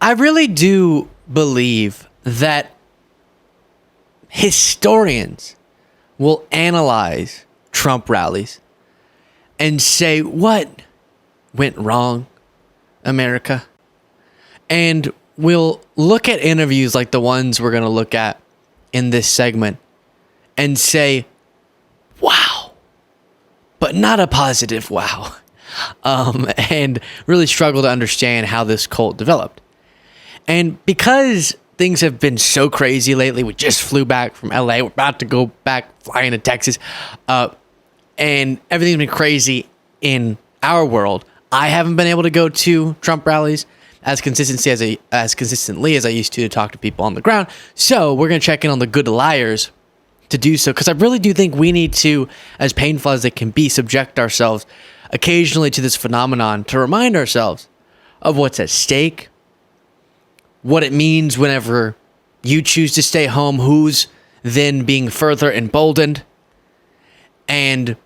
I really do believe that historians will analyze Trump rallies and say, what went wrong, America? And we'll look at interviews like the ones we're going to look at in this segment and say, wow, but not a positive wow. And really struggle to understand how this cult developed. And because things have been so crazy lately, we just flew back from LA, we're about to go back flying to Texas, and everything's been crazy in our world. I haven't been able to go to Trump rallies as consistently as I used to talk to people on the ground. So we're going to check in on the good liars to do so, because I really do think we need to, as painful as it can be, subject ourselves occasionally to this phenomenon to remind ourselves of what's at stake, what it means whenever you choose to stay home, who's then being further emboldened, and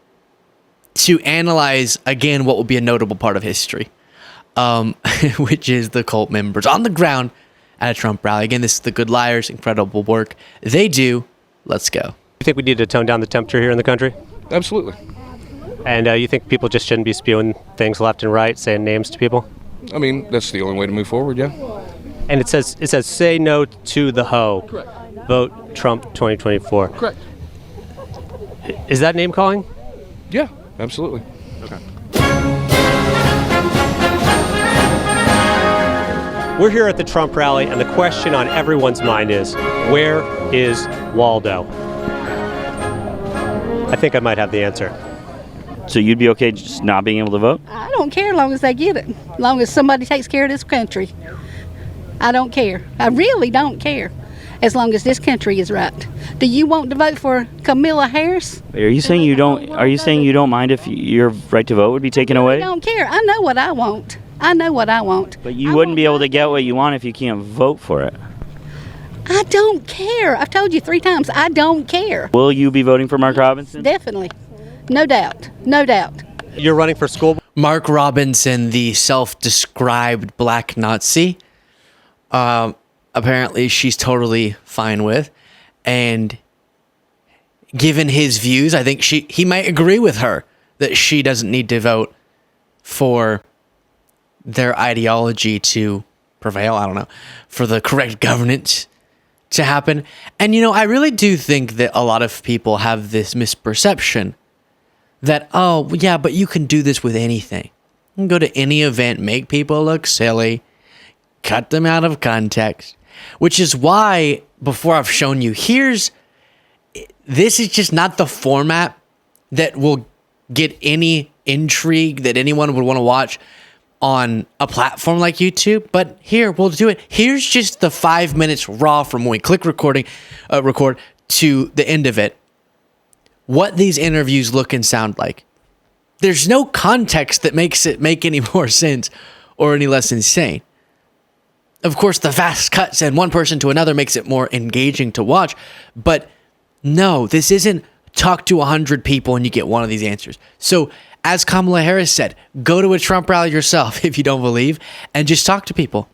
to analyze, again, what will be a notable part of history, which is the cult members on the ground at a Trump rally. Again, this is the Good Liars, incredible work they do. Let's go. You think we need to tone down the temperature here in the country? Absolutely. And you think people just shouldn't be spewing things left and right, saying names to people? I mean, that's the only way to move forward, yeah. And it says say no to the hoe. Correct. Vote Trump 2024. Correct. Is that name calling? Yeah, absolutely. Okay. We're here at the Trump rally, and the question on everyone's mind is, where is Waldo? I think I might have the answer. So you'd be okay just not being able to vote? I don't care as long as they get it. As long as somebody takes care of this country. I don't care. I really don't care. As long as this country is right. Do you want to vote for Kamala Harris? Are you saying you don't? Are you saying you don't mind if your right to vote would be taken away? I don't care. I know what I want. I know what I want. But you wouldn't be able to get what you want if you can't vote for it. I don't care. I've told you 3 times. I don't care. Will you be voting for Mark Robinson? Definitely. No doubt. No doubt. You're running for school? Mark Robinson, the self-described black Nazi, apparently she's totally fine with. And given his views, I think he might agree with her that she doesn't need to vote for their ideology to prevail. I don't know, for the correct governance to happen. And, I really do think that a lot of people have this misperception that, oh, yeah, but you can do this with anything. You can go to any event, make people look silly, cut them out of context, which is why, before I've shown you, this is just not the format that will get any intrigue that anyone would want to watch on a platform like YouTube. But here, we'll do it. Here's just the 5 minutes raw from when we click record to the end of it. What these interviews look and sound like. There's no context that makes it make any more sense or any less insane. Of course, the fast cuts and one person to another makes it more engaging to watch. But no, this isn't talk to 100 people and you get one of these answers. So, as Kamala Harris said, go to a Trump rally yourself if you don't believe, and just talk to people.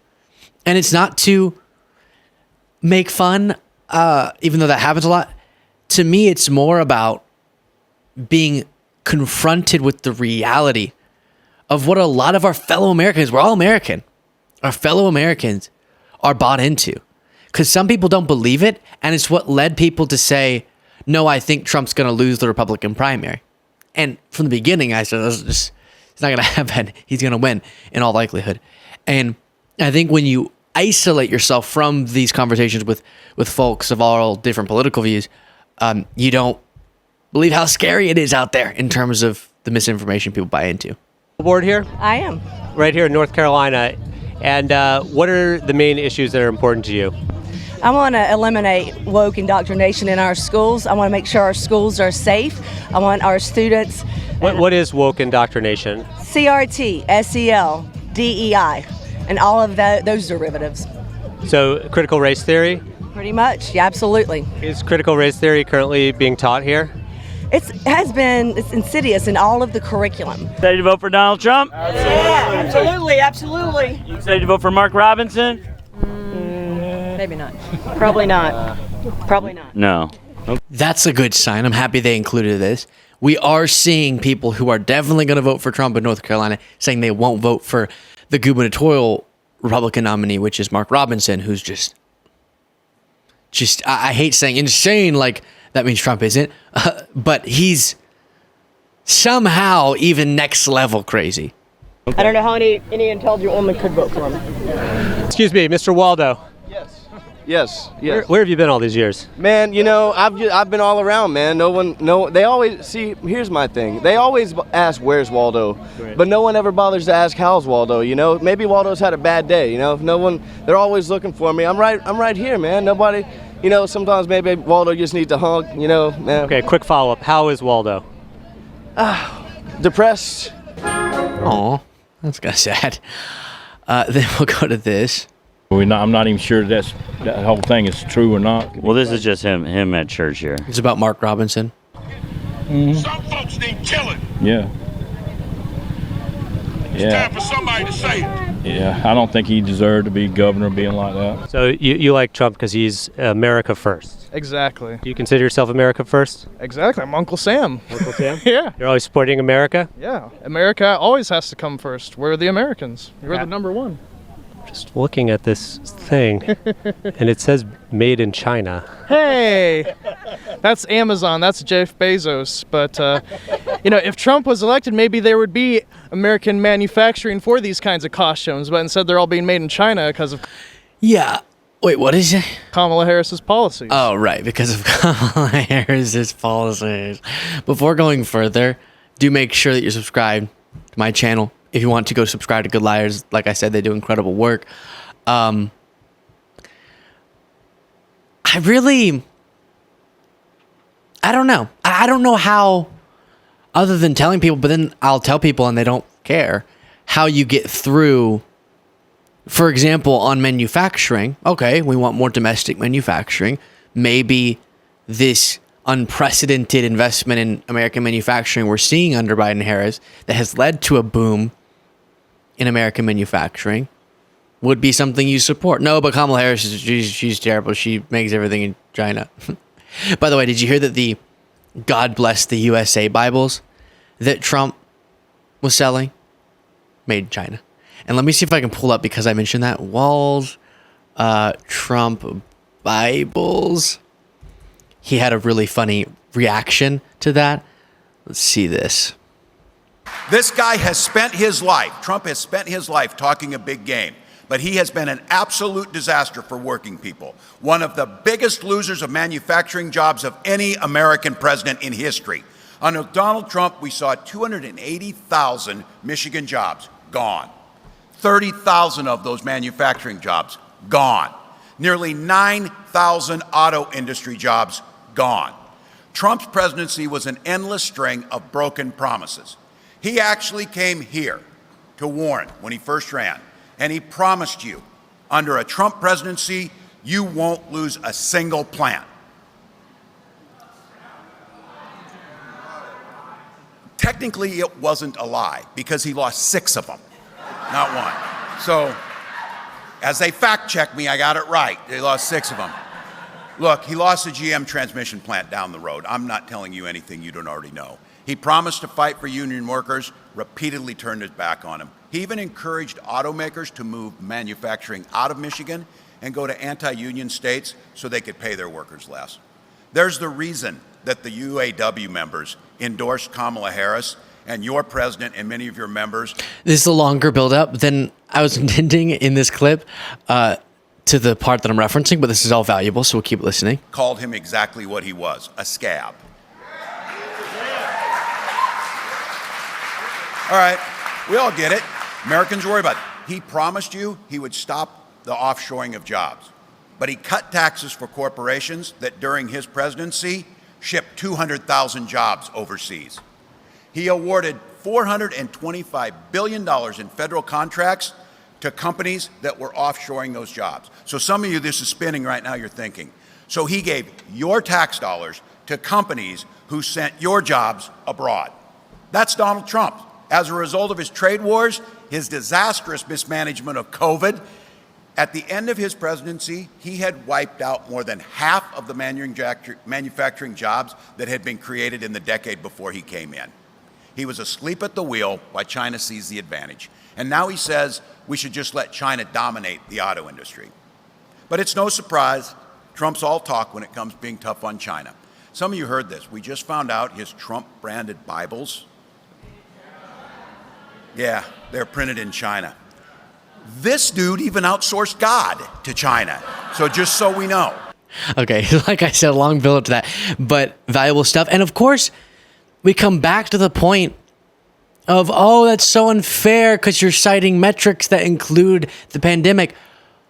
And it's not to make fun, even though that happens a lot. To me, it's more about being confronted with the reality of what a lot of our fellow Americans, we're all American, our fellow Americans are bought into. Because some people don't believe it, and it's what led people to say, no, I think Trump's going to lose the Republican primary. And from the beginning, I said, it's not going to happen. He's going to win in all likelihood. And I think when you isolate yourself from these conversations with folks of all different political views, you don't believe how scary it is out there in terms of the misinformation people buy into. Board here? I am. Right here in North Carolina. And what are the main issues that are important to you? I want to eliminate woke indoctrination in our schools. I want to make sure our schools are safe. I want our students... What is woke indoctrination? CRT, SEL, DEI, and all of those derivatives. So critical race theory? Pretty much, yeah, absolutely. Is critical race theory currently being taught here? It's insidious in all of the curriculum. Excited to vote for Donald Trump? Yeah, absolutely. You excited to vote for Mark Robinson? Maybe not. Probably not. Probably not. No. That's a good sign. I'm happy they included this. We are seeing people who are definitely going to vote for Trump in North Carolina saying they won't vote for the gubernatorial Republican nominee, which is Mark Robinson, who's just I hate saying insane, like that means Trump isn't, but he's somehow even next level crazy. I don't know how any intelligent woman could vote for him. Excuse me, Mr. Waldo. Yes. Where have you been all these years? Man, I've been all around, man. They always see. Here's my thing. They always ask, "Where's Waldo?" Right. But no one ever bothers to ask, "How's Waldo?" Maybe Waldo's had a bad day. No one. They're always looking for me. I'm right here, man. Nobody. Sometimes maybe Waldo just needs a hug. Man. Okay, quick follow-up. How is Waldo? Depressed. Aw, that's kind of sad. Then we'll go to this. I'm not even sure that whole thing is true or not. Well, this is just him at church here. It's about Mark Robinson. Some folks need killing. Yeah. It's time for somebody to say it. Yeah, I don't think he deserved to be governor being like that. So you like Trump because he's America first. Exactly. Do you consider yourself America first? Exactly. I'm Uncle Sam. Uncle Sam? Yeah. You're always supporting America? Yeah. America always has to come first. We're the Americans. We're the number one. Just looking at this thing, and it says made in China. Hey, that's Amazon. That's Jeff Bezos. But, if Trump was elected, maybe there would be American manufacturing for these kinds of costumes. But instead, they're all being made in China because of Yeah. Wait, what is it? Kamala Harris's policies. Oh, right, because of Kamala Harris's policies. Before going further, do make sure that you're subscribed to my channel. If you want to go subscribe to Good Liars, like I said, they do incredible work. I don't know. I don't know how, other than telling people, but then I'll tell people and they don't care, how you get through, for example, on manufacturing. Okay, we want more domestic manufacturing. Maybe this unprecedented investment in American manufacturing we're seeing under Biden-Harris that has led to a boom in American manufacturing would be something you support. No, but Kamala Harris, she's terrible. She makes everything in China. By the way, did you hear that the God Bless the USA Bibles that Trump was selling? Made in China. And let me see if I can pull up, because I mentioned that, Walls Trump Bibles. He had a really funny reaction to that. Let's see this. This guy has spent his life, Trump has spent his life talking a big game, but he has been an absolute disaster for working people. One of the biggest losers of manufacturing jobs of any American president in history. Under Donald Trump, we saw 280,000 Michigan jobs gone. 30,000 of those manufacturing jobs gone. Nearly 9,000 auto industry jobs gone. Trump's presidency was an endless string of broken promises. He actually came here to Warren when he first ran, and he promised you, under a Trump presidency, you won't lose a single plant. Technically, it wasn't a lie, because he lost 6 of them, not one. So, as they fact-checked me, I got it right. They lost 6 of them. Look, he lost the GM transmission plant down the road. I'm not telling you anything you don't already know. He promised to fight for union workers, repeatedly turned his back on them. He even encouraged automakers to move manufacturing out of Michigan and go to anti-union states so they could pay their workers less. There's the reason that the UAW members endorsed Kamala Harris, and your president and many of your members. This is a longer build-up than I was intending in this clip to the part that I'm referencing, but this is all valuable, so we'll keep listening. Called him exactly what he was, a scab. All right, we all get it. Americans worry about it. He promised you he would stop the offshoring of jobs, but he cut taxes for corporations that during his presidency shipped 200,000 jobs overseas. He awarded $425 billion in federal contracts to companies that were offshoring those jobs. So some of you, this is spinning right now, you're thinking. So he gave your tax dollars to companies who sent your jobs abroad. That's Donald Trump. As a result of his trade wars, his disastrous mismanagement of COVID, At the end of his presidency, he had wiped out more than half of the manufacturing jobs that had been created in the decade before he came in. He was asleep at the wheel while China seized the advantage. And now he says we should just let China dominate the auto industry. But it's no surprise, Trump's all talk when it comes to being tough on China. Some of you heard this. We just found out his Trump-branded Bibles, yeah, they're printed in China. This dude even outsourced God to China. So just so we know. Okay, like I said, long build up to that, but valuable stuff. And of course, we come back to the point of, oh, that's so unfair because you're citing metrics that include the pandemic.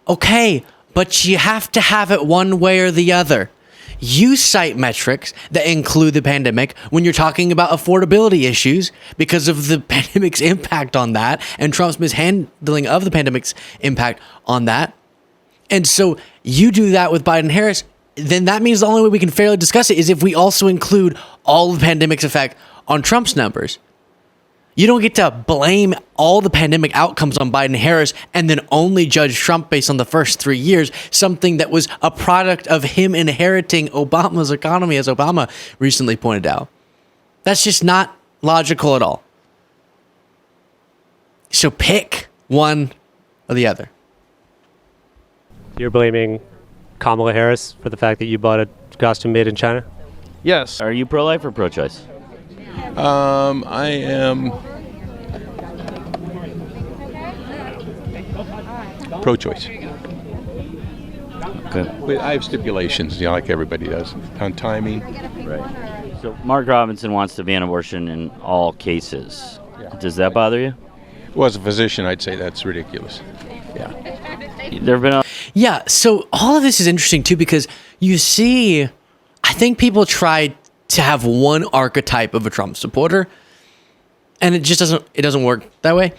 Okay, but you have to have it one way or the other. You cite metrics that include the pandemic when you're talking about affordability issues because of the pandemic's impact on that and Trump's mishandling of the pandemic's impact on that. And so you do that with Biden and Harris, then that means the only way we can fairly discuss it is if we also include all of the pandemic's effect on Trump's numbers. You don't get to blame all the pandemic outcomes on Biden and Harris and then only judge Trump based on the first 3 years, something that was a product of him inheriting Obama's economy, as Obama recently pointed out. That's just not logical at all. So pick one or the other. You're blaming Kamala Harris for the fact that you bought a costume made in China? Yes. Are you pro-life or pro-choice? I am pro-choice. Okay. But I have stipulations, like everybody does, on timing. Right. So Mark Robinson wants to ban abortion in all cases. Yeah. Does that bother you? Well, as a physician, I'd say that's ridiculous. Yeah. There have been Yeah, so all of this is interesting too because you see, I think people try to have one archetype of a Trump supporter, and it just doesn't work that way.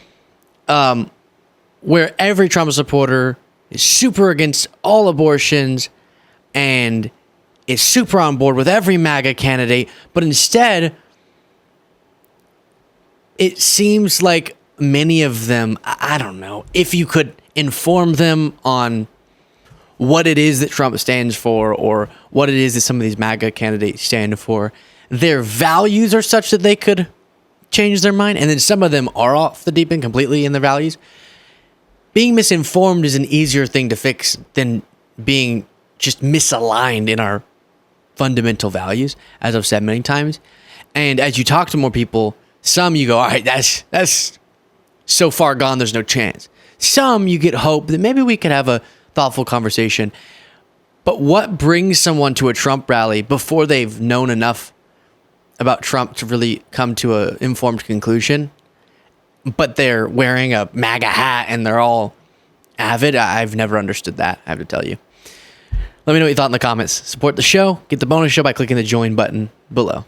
Where every Trump supporter is super against all abortions and is super on board with every MAGA candidate, but instead, it seems like many of them, I don't know, if you could inform them on what it is that Trump stands for or what it is that some of these MAGA candidates stand for, their values are such that they could change their mind. And then some of them are off the deep end completely in their values. Being misinformed is an easier thing to fix than being just misaligned in our fundamental values, as I've said many times. And as you talk to more people, some you go, all right, that's so far gone, there's no chance. Some you get hope that maybe we could have a thoughtful conversation. But what brings someone to a Trump rally before they've known enough about Trump to really come to an informed conclusion, but they're wearing a MAGA hat and they're all avid? I've never understood that, I have to tell you. Let me know what you thought in the comments. Support the show. Get the bonus show by clicking the join button below.